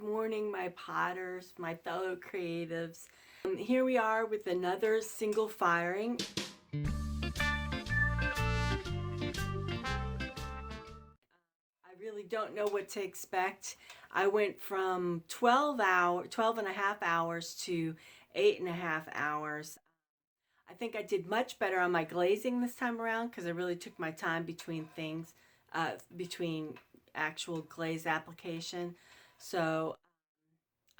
Good morning, my potters, my fellow creatives. Here we are with another single firing. I really don't know what to expect. I went from 12 and a half hours to 8.5 hours. I think I did much better on my glazing this time around because I really took my time between things, between actual glaze application. So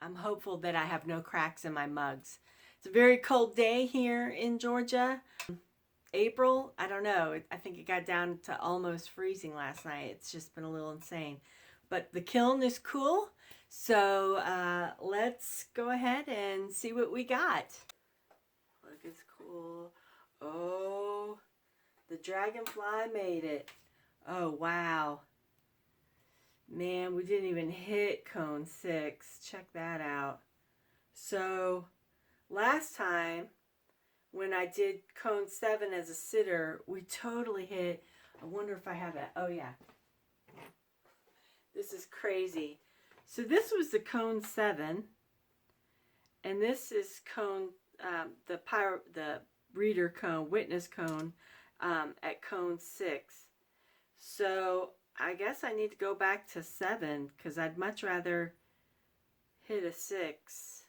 I'm hopeful that I have no cracks in my mugs. It's a very cold day here in Georgia. April, I don't know. I think it got down to almost freezing last night. It's just been a little insane. But the kiln is cool. So let's go ahead and see what we got. Look, it's cool. Oh, the dragonfly made it. Oh, wow. Man, we didn't even hit cone 6. Check that out. So last time when I did cone 7 as a sitter, we totally hit. I wonder if I have it. Oh yeah. This is crazy. So this was the cone 7, and this is cone the reader cone, witness cone at cone 6. So I guess I need to go back to 7 because I'd much rather hit a 6.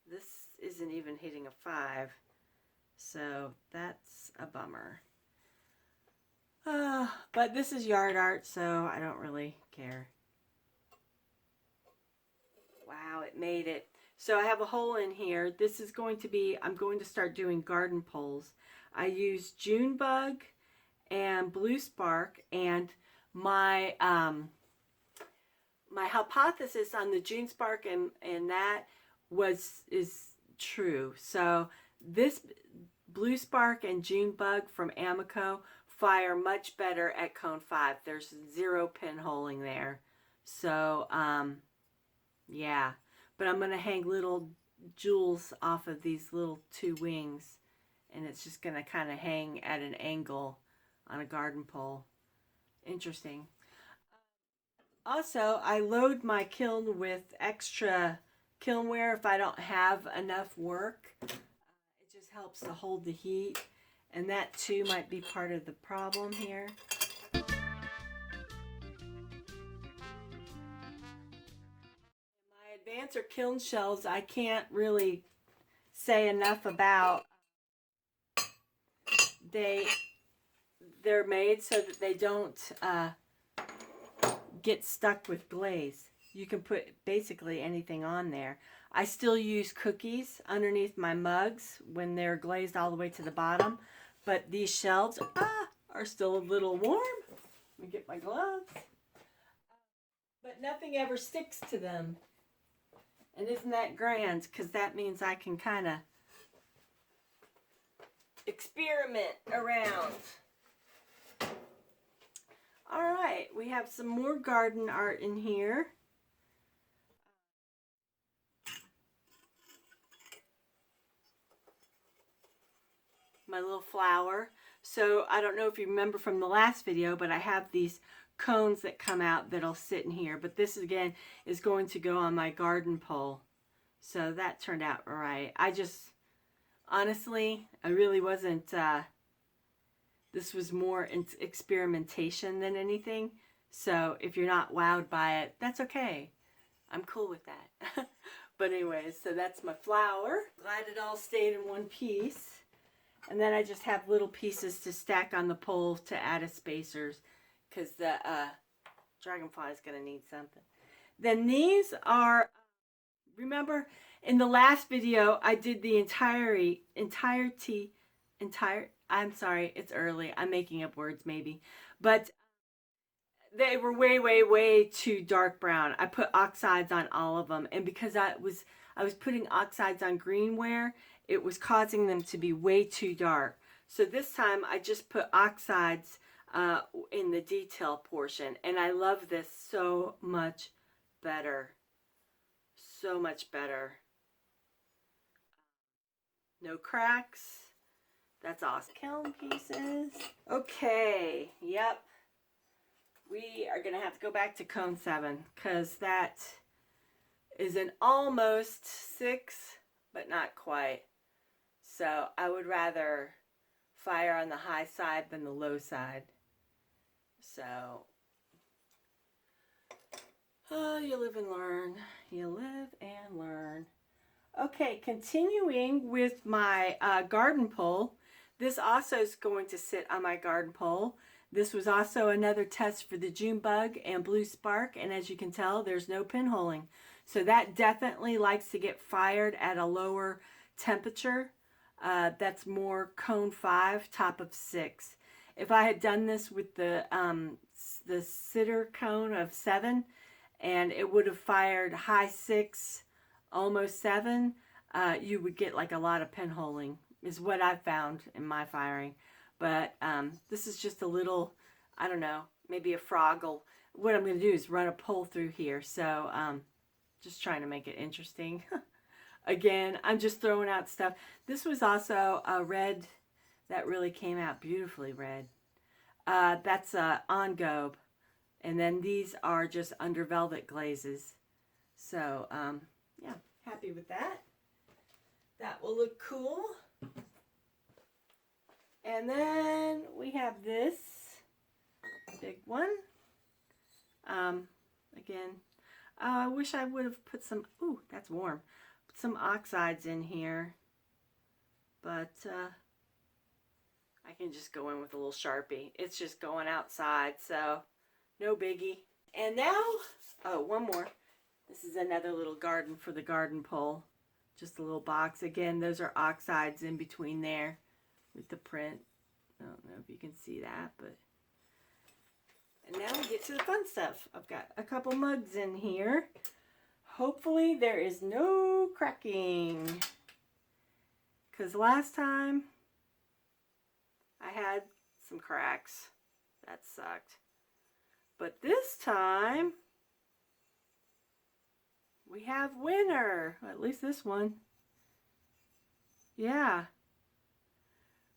This isn't even hitting a 5. So that's a bummer. But this is yard art, so I don't really care. Wow, it made it. So I have a hole in here. This is going to be, I'm going to start doing garden poles. I use June bug and blue spark, and my my hypothesis on the June spark and that is true. So this blue spark and June bug from Amico fire much better at cone 5. There's 0 pinholing there. So yeah, but I'm gonna hang little jewels off of these little 2 wings, and it's just gonna kind of hang at an angle on a garden pole. Interesting. Also, I load my kiln with extra kilnware if I don't have enough work. It just helps to hold the heat, and that too might be part of the problem here. My advancer kiln shelves, I can't really say enough about. They're made so that they don't get stuck with glaze. You can put basically anything on there. I still use cookies underneath my mugs when they're glazed all the way to the bottom, but these shelves are still a little warm. Let me get my gloves. But nothing ever sticks to them. And isn't that grand? Because that means I can kind of experiment around. All right, we have some more garden art in here. My little flower. So I don't know if you remember from the last video, but I have these cones that come out that'll sit in here. But this again is going to go on my garden pole. So that turned out all right. Honestly, I really wasn't, this was more experimentation than anything. So if you're not wowed by it, that's okay. I'm cool with that. But anyways, so that's my flower. Glad it all stayed in one piece. And then I just have little pieces to stack on the pole to add as spacers, because the dragonfly is going to need something. Then these are, remember in the last video I did the I'm sorry, it's early. I'm making up words maybe. But they were way too dark brown. I put oxides on all of them, and because I was putting oxides on greenware, it was causing them to be way too dark. So this time I just put oxides in the detail portion, and I love this so much better. So much better. No cracks. That's awesome. Kiln pieces. Okay, yep. We are going to have to go back to cone 7 because that is an almost 6, but not quite. So I would rather fire on the high side than the low side. So, oh, you live and learn. You live and learn. Okay, continuing with my garden pole. This also is going to sit on my garden pole. This was also another test for the June bug and blue spark, and as you can tell, there's no pinholing. So that definitely likes to get fired at a lower temperature. That's more cone 5, top of 6. If I had done this with the sitter cone of 7, and it would have fired high 6, almost 7, you would get like a lot of pinholing, is what I've found in my firing. But this is just a little, I don't know, maybe a froggle. What I'm going to do is run a pole through here. So just trying to make it interesting. Again, I'm just throwing out stuff. This was also a red that really came out beautifully red. That's on gobe. And then these are just under velvet glazes. So, yeah, happy with that. That will look cool. And then we have this big one. Again, I wish I would have put some, ooh, that's warm. Put some oxides in here. But I can just go in with a little Sharpie. It's just going outside, so no biggie. And now, oh, one more. This is another little garden for the garden pole. Just a little box. Again, those are oxides in between there with the print. I don't know if you can see that, but... And now we get to the fun stuff. I've got a couple mugs in here. Hopefully there is no cracking. Because last time I had some cracks. That sucked. But this time we have winner. At least this one. Yeah.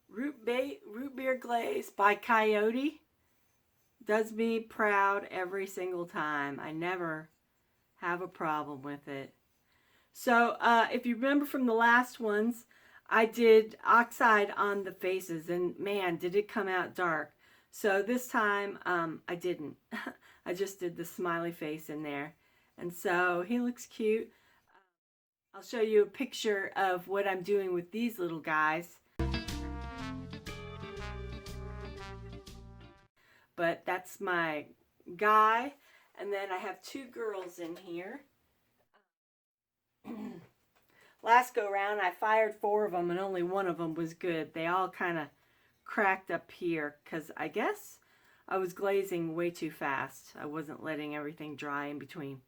Root beer glaze by Coyote does me proud every single time. I never have a problem with it. So if you remember from the last ones, I did oxide on the faces, and man, did it come out dark. So this time I didn't. I just did the smiley face in there. And so he looks cute. I'll show you a picture of what I'm doing with these little guys. But that's my guy. And then I have two girls in here. Last go round I fired 4 of them and only one of them was good. They all kind of cracked up here because I guess I was glazing way too fast. I wasn't letting everything dry in between.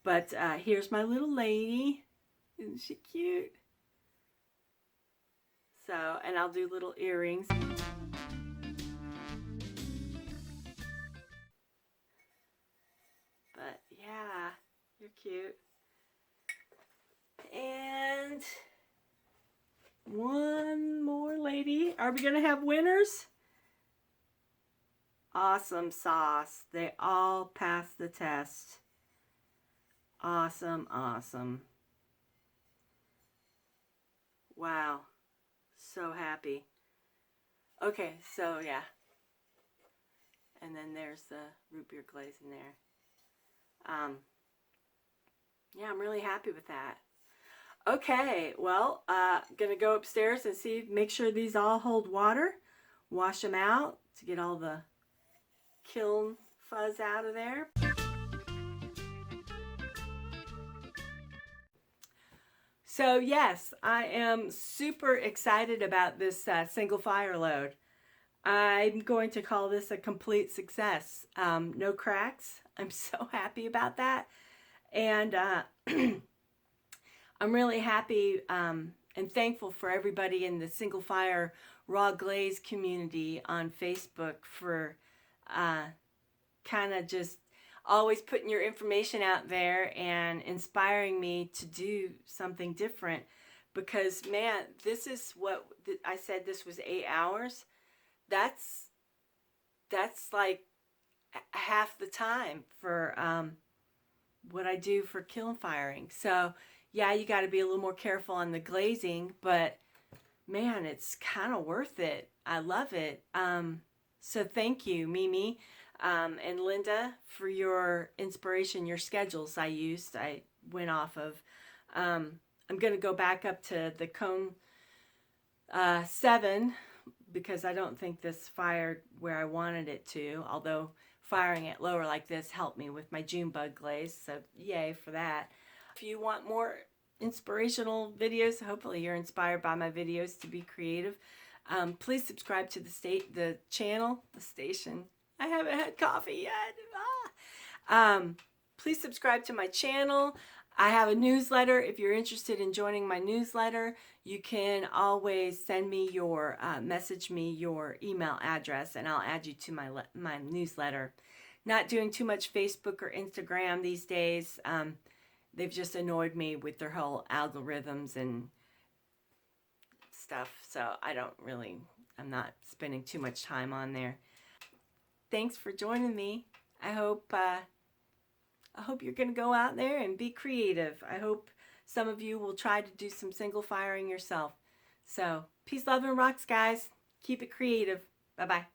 But here's my little lady. Isn't she cute? So, and I'll do little earrings. But yeah, you're cute. And one more lady. Are we going to have winners? Awesome sauce. They all passed the test. Awesome, awesome. Wow. So happy. Okay, so yeah. And then there's the root beer glaze in there. Yeah, I'm really happy with that. Okay, well, gonna go upstairs and see, make sure these all hold water. Wash them out to get all the kiln fuzz out of there. So yes, I am super excited about this single fire load. I'm going to call this a complete success. No cracks. I'm so happy about that. And I'm really happy and thankful for everybody in the single fire Raw Glaze community on Facebook for kind of just always putting your information out there and inspiring me to do something different. Because man, this is what I said, this was 8 hours. That's like half the time for what I do for kiln firing. So yeah, you got to be a little more careful on the glazing, but man, it's kind of worth it. I love it. So thank you, Mimi, and Linda, for your inspiration, your schedules I went off of. I'm going to go back up to the cone 7 because I don't think this fired where I wanted it to, although firing it lower like this helped me with my June bug glaze, so yay for that. If you want more inspirational videos, hopefully you're inspired by my videos to be creative, please subscribe to the channel, the station. I haven't had coffee yet. Please subscribe to my channel. I have a newsletter. If you're interested in joining my newsletter, you can always send me your, message me your email address and I'll add you to my newsletter. Not doing too much Facebook or Instagram these days. They've just annoyed me with their whole algorithms and stuff. So I'm not spending too much time on there. Thanks for joining me. I hope you're going to go out there and be creative. I hope some of you will try to do some single firing yourself. So, peace, love, and rocks, guys. Keep it creative. Bye-bye.